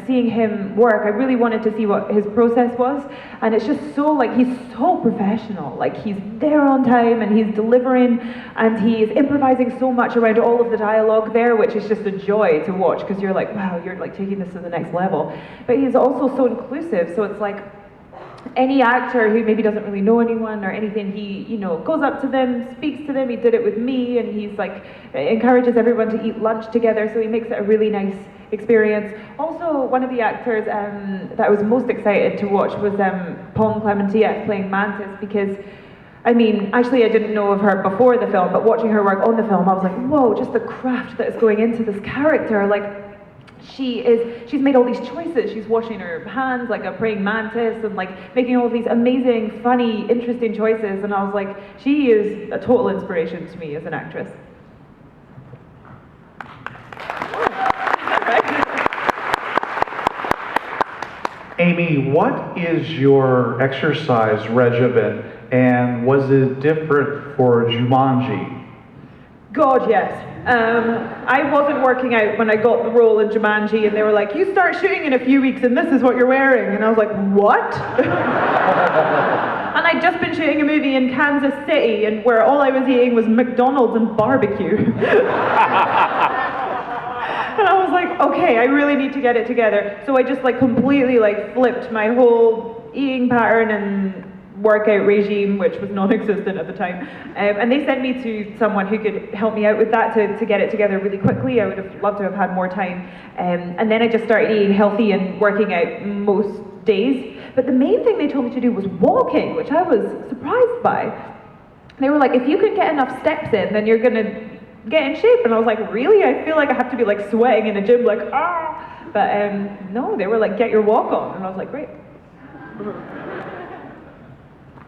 A: Seeing him work, I really wanted to see what his process was, and it's just so, like, he's so professional. Like, he's there on time, and he's delivering, and he's improvising so much around all of the dialogue there, which is just a joy to watch, because you're like, wow, you're like taking this to the next level. But he's also so inclusive, so it's like, any actor who maybe doesn't really know anyone or anything, he, you know, goes up to them, speaks to them. He did it with me, and he's like, encourages everyone to eat lunch together, so he makes it a really nice experience. Also, one of the actors that I was most excited to watch was Paul Clementia playing Mantis, because I mean, actually I didn't know of her before the film, but watching her work on the film, I was like, whoa, just the craft that is going into this character. Like, she's made all these choices. She's washing her hands like a praying mantis, and like making all of these amazing, funny, interesting choices, and I was like, she is a total inspiration to me as an actress.
V: Amy, what is your exercise regimen, and was it different for Jumanji?
A: God, yes. I wasn't working out when I got the role in Jumanji, and they were like, you start shooting in a few weeks and this is what you're wearing. And I was like, what? And I'd just been shooting a movie in Kansas City, and where all I was eating was McDonald's and barbecue. And I was like, okay, I really need to get it together. So I just like completely like flipped my whole eating pattern and workout regime, which was non-existent at the time, and they sent me to someone who could help me out with that to get it together really quickly. I would have loved to have had more time, and then I just started eating healthy and working out most days. But the main thing they told me to do was walking, which I was surprised by. They were like, if you can get enough steps in, then you're gonna get in shape. And I was like, really? I feel like I have to be like sweating in a gym, like ah. But no, they were like, get your walk on, and I was like, great.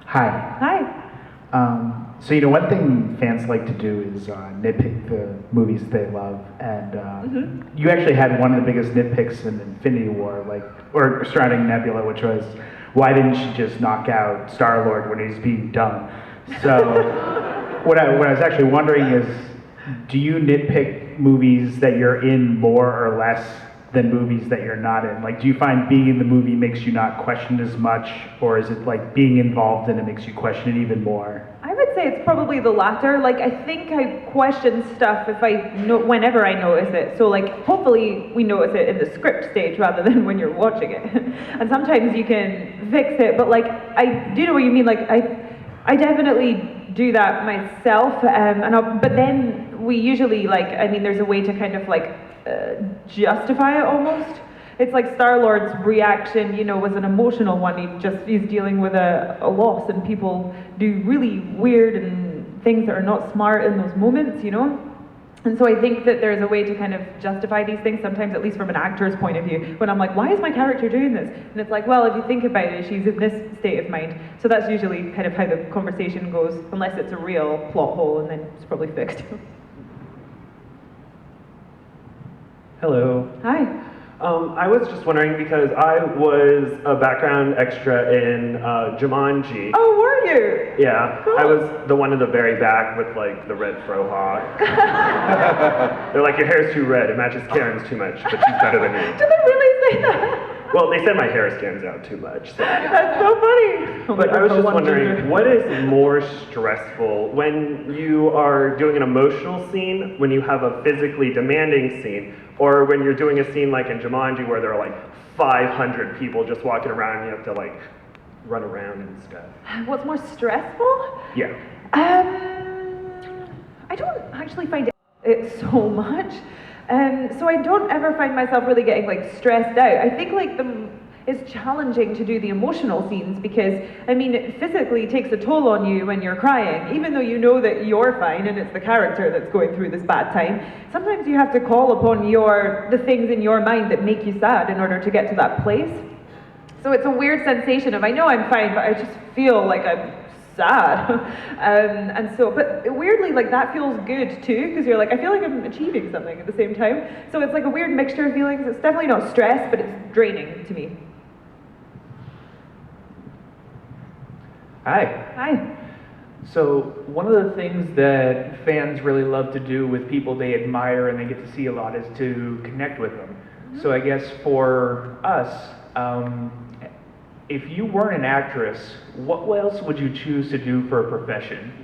W: Hi.
A: Hi.
W: So, you know, one thing fans like to do is nitpick the movies they love, and you actually had one of the biggest nitpicks in Infinity War, like, or surrounding Nebula, which was, why didn't she just knock out Star-Lord when he's being dumb? So, what I was actually wondering is, do you nitpick movies that you're in more or less than movies that you're not in? Like, do you find being in the movie makes you not question as much, or is it like being involved in it makes you question it even more?
A: I would say it's probably the latter. Like, I think I question stuff whenever I notice it. So like, hopefully we notice it in the script stage rather than when you're watching it. And sometimes you can fix it, but like, I do know what you mean. Like, I definitely do that myself, but then we usually like, I mean, there's a way to kind of like justify it almost. It's like Star-Lord's reaction, you know, was an emotional one. He's dealing with a loss, and people do really weird and things that are not smart in those moments, you know. And so I think that there's a way to kind of justify these things, sometimes at least from an actor's point of view, when I'm like, why is my character doing this? And it's like, well, if you think about it, she's in this state of mind. So that's usually kind of how the conversation goes, unless it's a real plot hole, and then it's probably fixed.
C: Hello.
A: Hi.
C: I was just wondering because I was a background extra in Jumanji.
A: Oh, were you?
C: Yeah,
A: Cool.
C: I was the one in the very back with like the red frohawk. They're like, your hair's too red, it matches Karen's too much, but she's better than you.
A: Did they really say that?
C: Well, they said my hair stands out too much. So.
A: That's so funny.
C: But I was just wondering, what is more stressful when you are doing an emotional scene, when you have a physically demanding scene, or when you're doing a scene like in Jumanji where there are like 500 people just walking around and you have to like run around and stuff?
A: What's more stressful?
C: Yeah.
A: I don't actually find it so much. So I don't ever find myself really getting like stressed out. I think like it's challenging to do the emotional scenes because, I mean, it physically takes a toll on you when you're crying, even though you know that you're fine and it's the character that's going through this bad time. Sometimes you have to call upon the things in your mind that make you sad in order to get to that place. So it's a weird sensation of, I know I'm fine, but I just feel like I'm sad. But weirdly, like that feels good too, because you're like, I feel like I'm achieving something at the same time. So it's like a weird mixture of feelings. It's definitely not stress, but it's draining to me.
E: Hi.
A: Hi.
E: So one of the things that fans really love to do with people they admire and they get to see a lot is to connect with them. So I guess for us, if you weren't an actress, what else would you choose to do for a profession?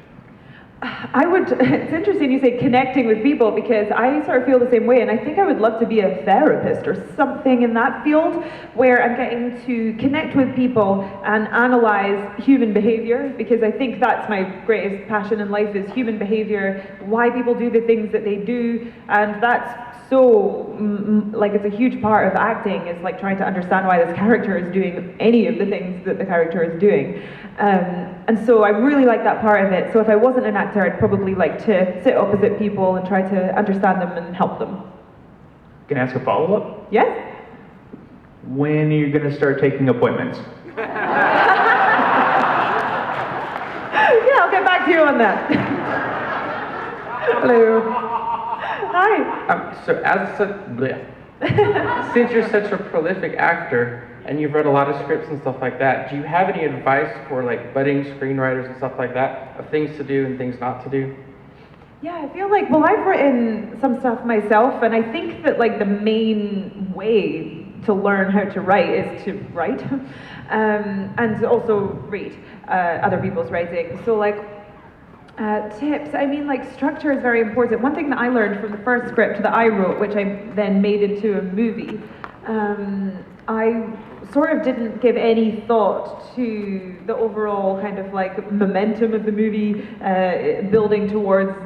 A: It's interesting you say connecting with people because I sort of feel the same way, and I think I would love to be a therapist or something in that field where I'm getting to connect with people and analyze human behavior, because I think that's my greatest passion in life is human behavior, why people do the things that they do, and that's so, like, it's a huge part of acting is like trying to understand why this character is doing any of the things that the character is doing. And so I really like that part of it. So if I wasn't an actor, I'd probably like to sit opposite people and try to understand them and help them.
E: Can I ask a follow-up?
A: Yes?
E: When are you going to start taking appointments?
A: Yeah, I'll get back to you on that. Hello. Hi.
F: So since you're such a prolific actor and you've read a lot of scripts and stuff like that, do you have any advice for like budding screenwriters and stuff like that of things to do and things not to do?
A: Yeah, I feel like, well, I've written some stuff myself, and I think that like the main way to learn how to write is to write and also read other people's writing. So like tips, I mean, like structure is very important. One thing that I learned from the first script that I wrote, which I then made into a movie, I sort of didn't give any thought to the overall kind of like momentum of the movie building towards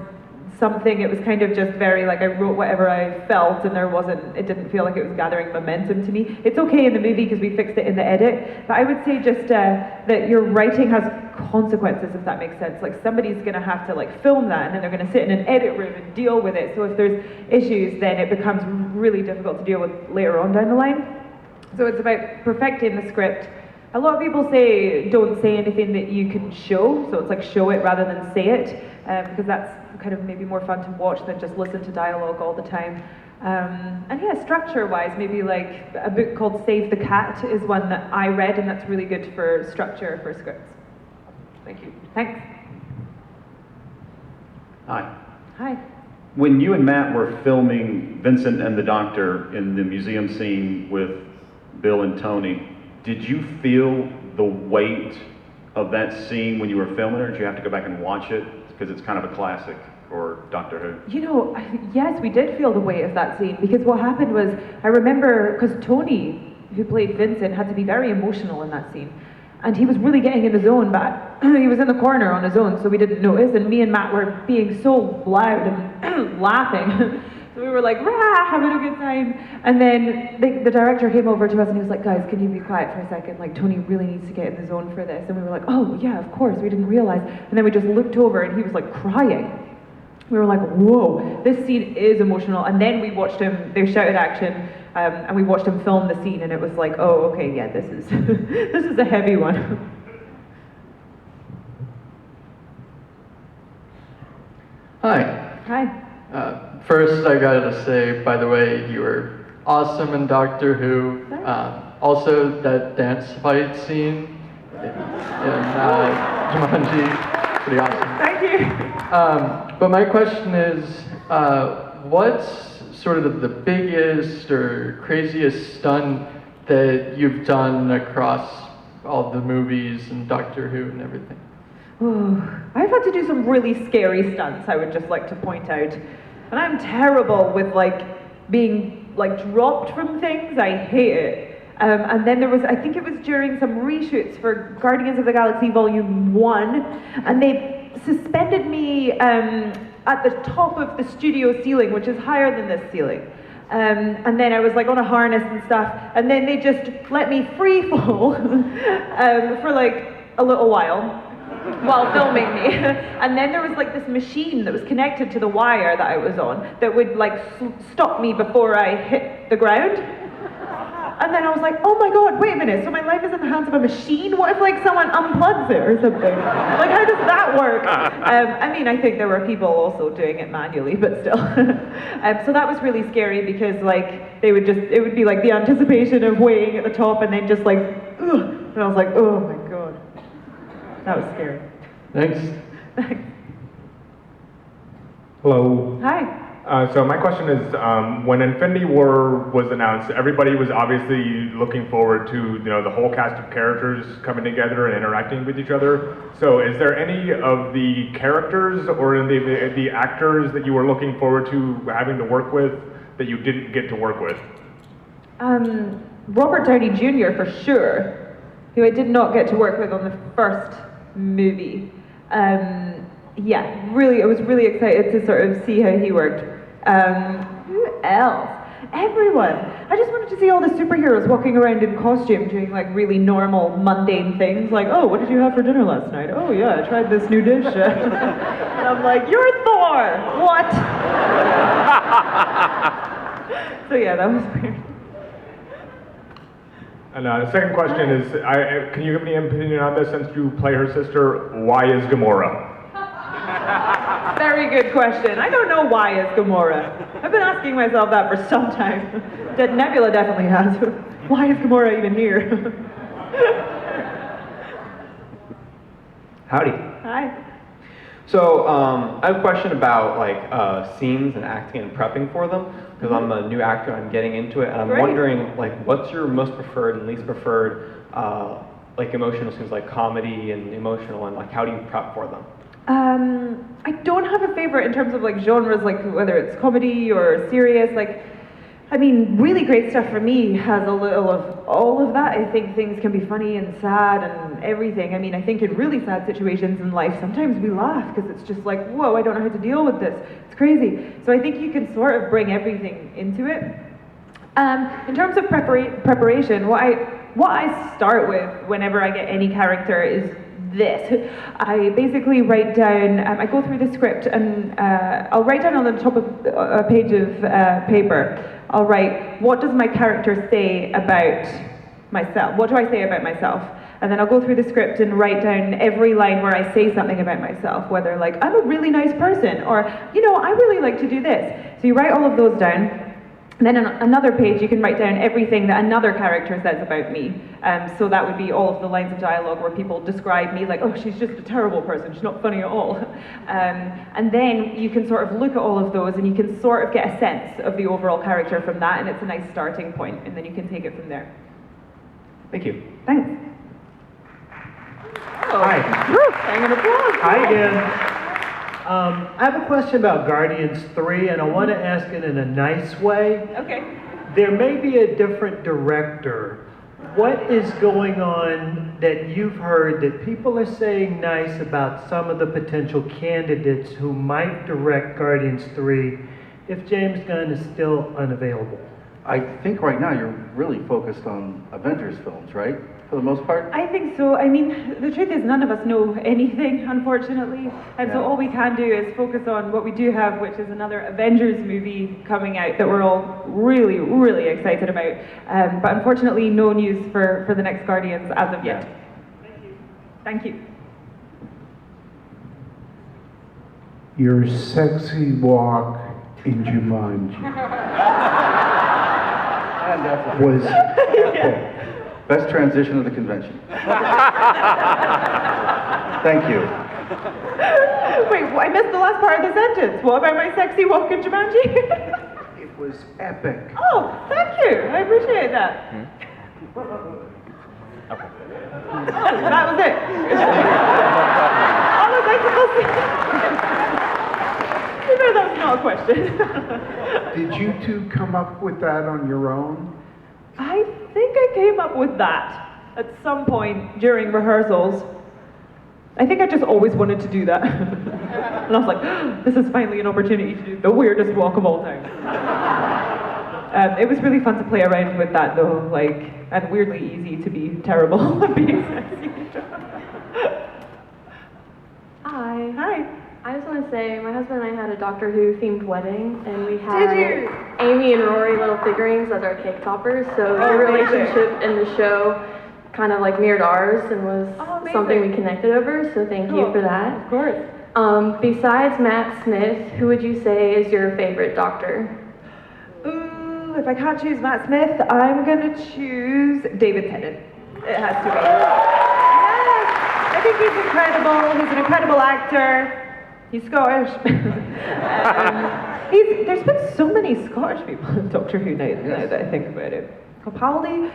A: something. It was kind of just very like I wrote whatever I felt, and it didn't feel like it was gathering momentum to me. It's okay in the movie because we fixed it in the edit, but I would say just that your writing has consequences, if that makes sense. Like somebody's going to have to like film that, and then they're going to sit in an edit room and deal with it. So if there's issues, then it becomes really difficult to deal with later on down the line. So it's about perfecting the script. A lot of people say don't say anything that you can show, so it's like show it rather than say it, because that's kind of maybe more fun to watch than just listen to dialogue all the time. And yeah, structure-wise, maybe like a book called Save the Cat is one that I read, and that's really good for structure for scripts. Thank you. Thanks.
P: Hi.
A: Hi.
P: When you and Matt were filming Vincent and the Doctor in the museum scene with Bill and Tony, did you feel the weight of that scene when you were filming it, or did you have to go back and watch it? Because it's kind of a classic for Doctor Who.
A: You know, yes, we did feel the weight of that scene, because what happened was, I remember, because Tony, who played Vincent, had to be very emotional in that scene. And he was really getting in the zone, but he was in the corner on his own, so we didn't notice. And me and Matt were being so loud and laughing. So we were like, rah, having a good time. And then the director came over to us and he was like, guys, can you be quiet for a second? Like, Tony really needs to get in the zone for this. And we were like, oh, yeah, of course, we didn't realize. And then we just looked over and he was like crying. We were like, whoa, this scene is emotional. And then we watched him, they shouted action, and we watched him film the scene, and it was like, oh, okay, yeah, this is this is a heavy one.
X: Hi.
A: Hi.
G: First, I gotta say, by the way, you were awesome in Doctor Who. Also, that dance fight scene in Jumanji, pretty awesome.
A: Thank you.
G: But my question is, what's sort of the biggest or craziest stunt that you've done across all the movies and Doctor Who and everything?
A: I've had to do some really scary stunts, I would just like to point out. And I'm terrible with being dropped from things. I hate it. And then there was, I think it was during some reshoots for Guardians of the Galaxy Volume 1, and they suspended me at the top of the studio ceiling, which is higher than this ceiling. And then I was on a harness and stuff, and then they just let me free fall for a little while filming me. And then there was this machine that was connected to the wire that I was on that would stop me before I hit the ground. And then I was like, oh my god, wait a minute, so my life is in the hands of a machine? What if someone unplugs it or something? How does that work? I think there were people also doing it manually, but still. So that was really scary because it would be the anticipation of waiting at the top and then just ugh. And I was like, oh my god. That was scary.
G: Thanks.
H: Hello.
A: Hi.
H: So my question is, when Infinity War was announced, everybody was obviously looking forward to the whole cast of characters coming together and interacting with each other. So is there any of the characters or the actors that you were looking forward to having to work with that you didn't get to work with?
A: Robert Downey Jr. for sure, who I did not get to work with on the first movie. I was really excited to sort of see how he worked. Who else? Everyone. I just wanted to see all the superheroes walking around in costume doing really normal, mundane things oh, what did you have for dinner last night? Oh yeah, I tried this new dish. And I'm like, you're Thor! What? So yeah, that was weird.
H: And the second question is, can you give me an opinion on this since you play her sister? Why is Gamora?
A: Very good question. I don't know why is Gamora. I've been asking myself that for some time. That Nebula definitely has. Why is Gamora even here?
J: Howdy.
A: Hi.
J: So I have a question about scenes and acting and prepping for them because I'm a new actor. I'm getting into it, and I'm wondering what's your most preferred and least preferred emotional scenes, comedy and emotional, and how do you prep for them?
A: I don't have a favorite in terms of genres, whether it's comedy or serious. Really great stuff for me has a little of all of that. I think things can be funny and sad and everything. I think in really sad situations in life, sometimes we laugh because it's just whoa, I don't know how to deal with this. It's crazy. So I think you can sort of bring everything into it. In terms of preparation, what I start with whenever I get any character is this. I basically write down, I go through the script and I'll write down on the top of a page of paper, I'll write, what does my character say about myself? What do I say about myself? And then I'll go through the script and write down every line where I say something about myself, whether I'm a really nice person, or, I really like to do this. So you write all of those down. And then on another page, you can write down everything that another character says about me. So that would be all of the lines of dialogue where people describe me oh, she's just a terrible person, she's not funny at all. And then you can sort of look at all of those and you can sort of get a sense of the overall character from that, and it's a nice starting point, and then you can take it from there.
J: Thank you.
A: Thanks.
R: Hi.
A: Hang an applause.
R: Hi again. I have a question about Guardians 3, and I want to ask it in a nice way.
A: Okay.
R: There may be a different director. What is going on that you've heard that people are saying nice about some of the potential candidates who might direct Guardians 3 if James Gunn is still unavailable?
B: I think right now you're really focused on Avengers films, right? For the most part?
A: I think so. The truth is none of us know anything, unfortunately. And so all we can do is focus on what we do have, which is another Avengers movie coming out that we're all really, really excited about. But unfortunately, no news for the next Guardians as of yet. Thank you.
Q: Your sexy walk in Jumanji
B: And that's
Q: was
B: best transition of the convention. Thank you.
A: Wait, I missed the last part of the sentence. What about my sexy walk in Jumanji?
Q: it was epic.
A: Oh, thank you. I appreciate that. Oh, that was it. Oh, was I supposed to? You know, that was not a question.
Q: Did you two come up with that on your own?
A: I think I came up with that at some point during rehearsals. I think I just always wanted to do that. And I was like, this is finally an opportunity to do the weirdest walk of all time. It was really fun to play around with that though, like, and weirdly easy to be terrible at being sexy.
O: Hi.
A: Hi.
O: I just want to say, my husband and I had a Doctor Who themed wedding, and we had
A: Did you?
O: Amy and Rory little figurines as our cake toppers, so
A: Oh,
O: your
A: amazing.
O: relationship in the show kind of like mirrored ours and was something we connected over, so thank you for that.
A: Of course.
O: Besides Matt Smith, who would you say is your favorite Doctor?
A: Ooh, if I can't choose Matt Smith, I'm gonna choose David Tennant. It has to be. Yes, I think he's incredible. He's an incredible actor. He's Scottish. There's been so many Scottish people in Doctor Who now that I think about it. Capaldi.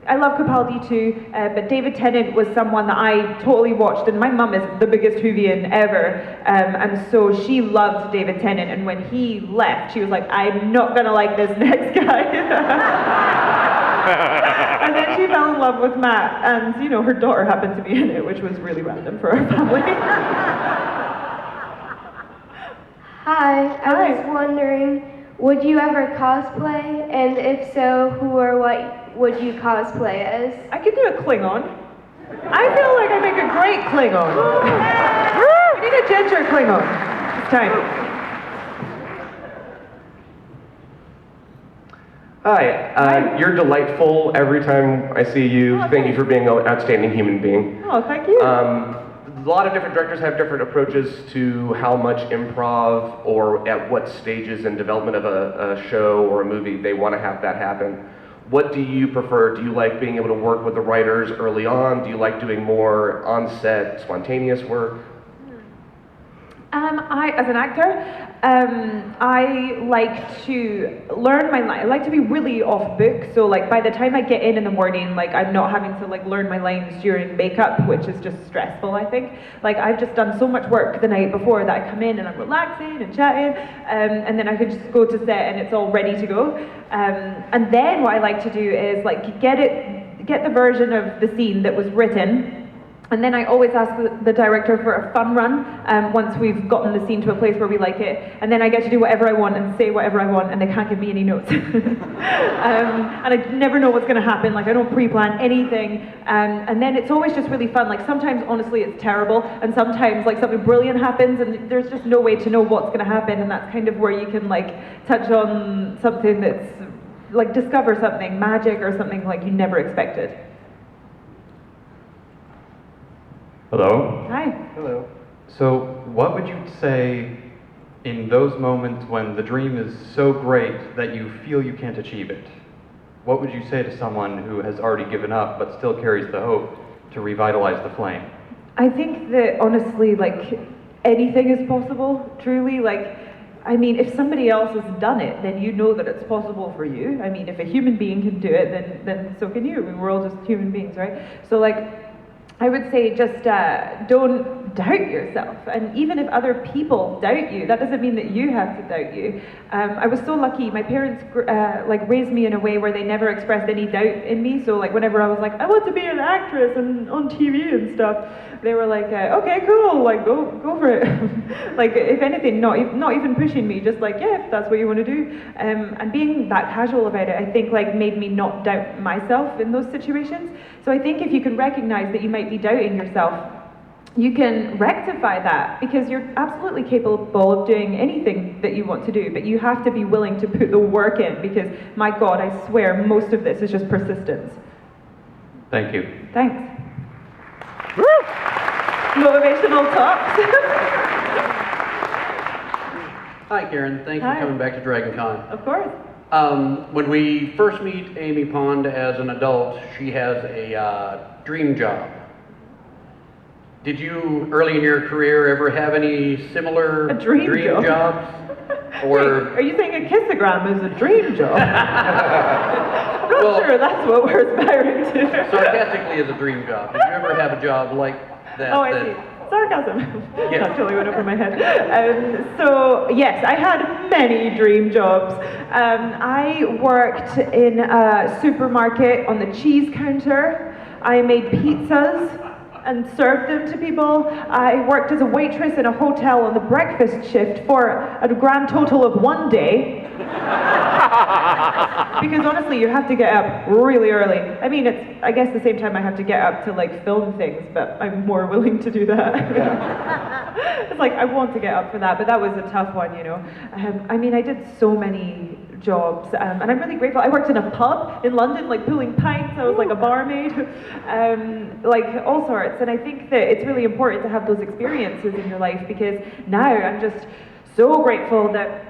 A: I love Capaldi too, but David Tennant was someone that I totally watched, and my mum is the biggest Whovian ever, and so she loved David Tennant, and when he left, she was like, I'm not gonna like this next guy. And then she fell in love with Matt, and you know, her daughter happened to be in it, which was really random for our family.
I: Hi, I was wondering, would you ever cosplay? And if so, who or what would you cosplay as?
A: I could do a Klingon. I feel like I make a great Klingon. We need a ginger Klingon. It's time.
L: Hi, you're delightful every time I see you. Thank you for being an outstanding human being.
A: Oh, thank you.
L: A lot of different directors have different approaches to how much improv or at what stages in development of a show or a movie they want to have that happen. What do you prefer? Do you like being able to work with the writers early on? Do you like doing more on-set, spontaneous work?
A: As an actor, I like to learn my line. I like to be really off book. So like by the time I get in the morning, like I'm not having to like learn my lines during makeup, which is just stressful, I think. Like I've just done so much work the night before that I come in and I'm relaxing and chatting, and then I can just go to set and it's all ready to go. And then what I like to do is like get the version of the scene that was written. And then I always ask the director for a fun run once we've gotten the scene to a place where we like it. And then I get to do whatever I want and say whatever I want, and they can't give me any notes. And I never know what's going to happen. Like I don't pre-plan anything. And then it's always just really fun. Like sometimes, honestly, it's terrible, and sometimes like something brilliant happens, and there's just no way to know what's going to happen. And that's kind of where you can like touch on something that's like discover something magic or something like you never expected.
M: Hello?
A: Hi.
M: Hello. So, what would you say in those moments when the dream is so great that you feel you can't achieve it? What would you say to someone who has already given up but still carries the hope to revitalize the flame?
A: I think that honestly, like anything is possible, truly. Like, I mean, if somebody else has done it, then you know that it's possible for you. I mean, if a human being can do it, then so can you. I mean, we're all just human beings, right? So like, I would say just don't doubt yourself. And even if other people doubt you, that doesn't mean that you have to doubt you. I was so lucky. My parents like raised me in a way where they never expressed any doubt in me. So like whenever I was like, I want to be an actress and on TV and stuff, they were like, okay, cool, like go for it. Like if anything, not even pushing me, just like, yeah, if that's what you want to do. And being that casual about it, I think like made me not doubt myself in those situations. So I think if you can recognize that you might be doubting yourself, you can rectify that because you're absolutely capable of doing anything that you want to do, but you have to be willing to put the work in because, my God, I swear most of this is just persistence.
M: Thank you.
A: Thanks. Woo! Motivational talks.
D: Hi, Karen. Thanks for coming back to DragonCon.
A: Of course.
D: When we first meet Amy Pond as an adult, she has a dream job. Did you, early in your career, ever have any similar
A: dream
D: jobs? Or
A: Are you saying a kissogram is a dream job? I'm not sure that's what we're aspiring to.
D: sarcastically as a dream job? Did you ever have a job like that?
A: Oh, I see. Sarcasm. That totally went over my head. So, yes, I had many dream jobs. I worked in a supermarket on the cheese counter. I made pizzas and served them to people. I worked as a waitress in a hotel on the breakfast shift for a grand total of 1 day. Because honestly, you have to get up really early. I mean, it's, I guess, the same time I have to get up to like film things, but I'm more willing to do that. It's like, I want to get up for that, but that was a tough one, you know. I mean, I did so many jobs, and I'm really grateful. I worked in a pub in London, like pulling pints. I was like a barmaid, like all sorts. And I think that it's really important to have those experiences in your life, because now I'm just so grateful that,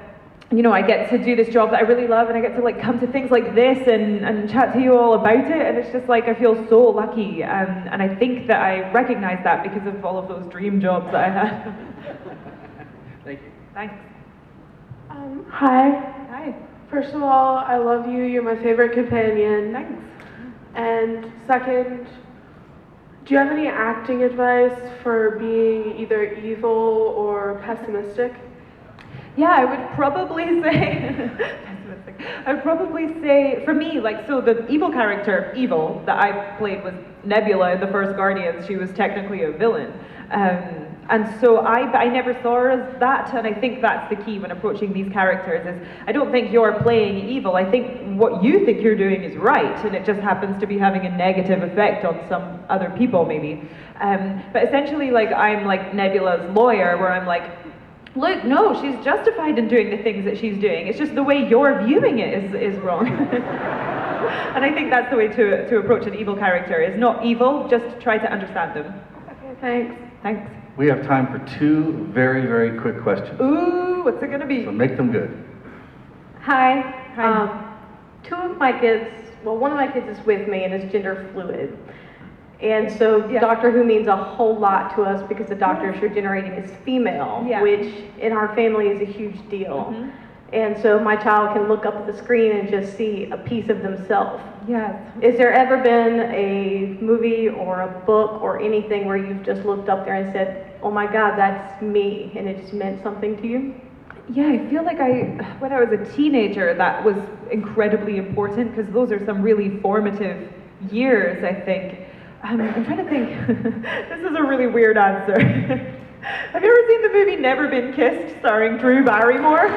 A: you know, I get to do this job that I really love, and I get to like come to things like this and chat to you all about it, and it's just like I feel so lucky, and I think that I recognize that because of all of those dream jobs that I had.
D: Thank you.
A: Thanks.
K: Hi.
A: Hi.
K: First of all, I love you. You're my favorite companion.
A: Thanks.
K: And second, do you have any acting advice for being either evil or pessimistic?
A: Yeah, I would probably say, I would probably say, for me, like, so the evil character, Evil, that I played was Nebula in the first Guardians. She was technically a villain. And so I never saw her as that, and I think that's the key when approaching these characters is, I don't think you're playing evil, I think what you think you're doing is right, and it just happens to be having a negative effect on some other people maybe. But essentially, like, I'm like Nebula's lawyer, where I'm like, look, no, she's justified in doing the things that she's doing, it's just the way you're viewing it is wrong. And I think that's the way to approach an evil character, is not evil, just try to understand them.
K: Okay, thanks.
A: Thanks.
B: We have time for 2 very, very quick questions.
A: Ooh, what's it gonna be?
B: So make them good.
O: Hi. 2 of my kids, well, one of my kids is with me and is gender fluid. And so Doctor Who means a whole lot to us because the doctor you're generating is female, which in our family is a huge deal. And so my child can look up at the screen and just see a piece of themselves.
A: Yes.
O: Is there ever been a movie or a book or anything where you've just looked up there and said, oh my God, that's me, and it just meant something to you?
A: Yeah, I feel like when I was a teenager, that was incredibly important, because those are some really formative years, I think. I'm trying to think. This is a really weird answer. Have you ever seen the movie Never Been Kissed, starring Drew Barrymore?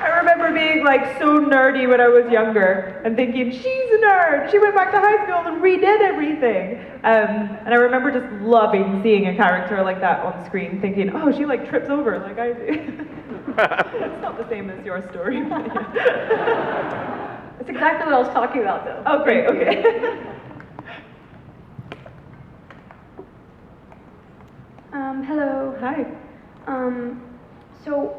A: I remember being like so nerdy when I was younger and thinking, she's a nerd. She went back to high school and redid everything. And I remember just loving seeing a character like that on screen, thinking, oh, she like trips over like I do. It's not the same as your story.
O: That's exactly what I was talking about, though.
A: Oh, great, okay.
I: Hello.
A: Hi.
I: So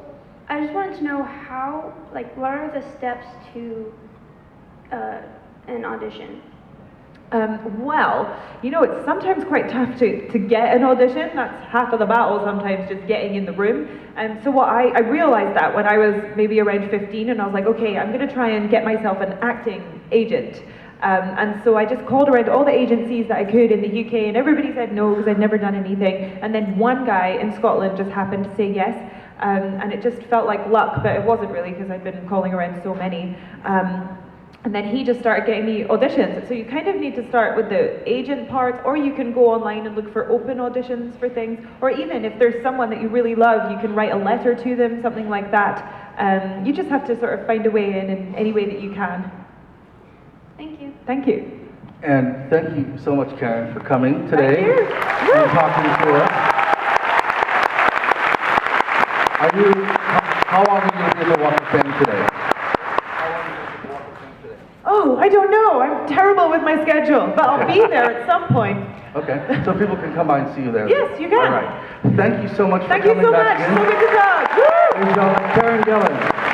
I: I just wanted to know how, like, what are the steps to an audition?
A: Well, you know, it's sometimes quite tough to get an audition. That's half of the battle sometimes, just getting in the room. And so what I realized that when I was maybe around 15, and I was like, okay, I'm going to try and get myself an acting agent. And so I just called around all the agencies that I could in the UK, and everybody said no because I'd never done anything. And then one guy in Scotland just happened to say yes. And it just felt like luck, but it wasn't really, because I'd been calling around so many. And then he just started getting me auditions. So you kind of need to start with the agent part, or you can go online and look for open auditions for things. Or even if there's someone that you really love, you can write a letter to them, something like that. You just have to sort of find a way in any way that you can.
I: Thank you.
A: Thank you.
B: And thank you so much, Karen, for coming today
A: Thank you.
B: and talking to us. How long are you going to be at the Walk of Fame today?
A: Oh, I don't know. I'm terrible with my schedule, but I'll be there at some point.
B: Okay, so people can come by and see you there.
A: Yes, you can.
B: All right. Thank you so much for
A: Thank you
B: coming
A: so
B: back
A: much.
B: in.
A: So good to talk. Woo!
B: Ladies and gentlemen, Karen Gillan.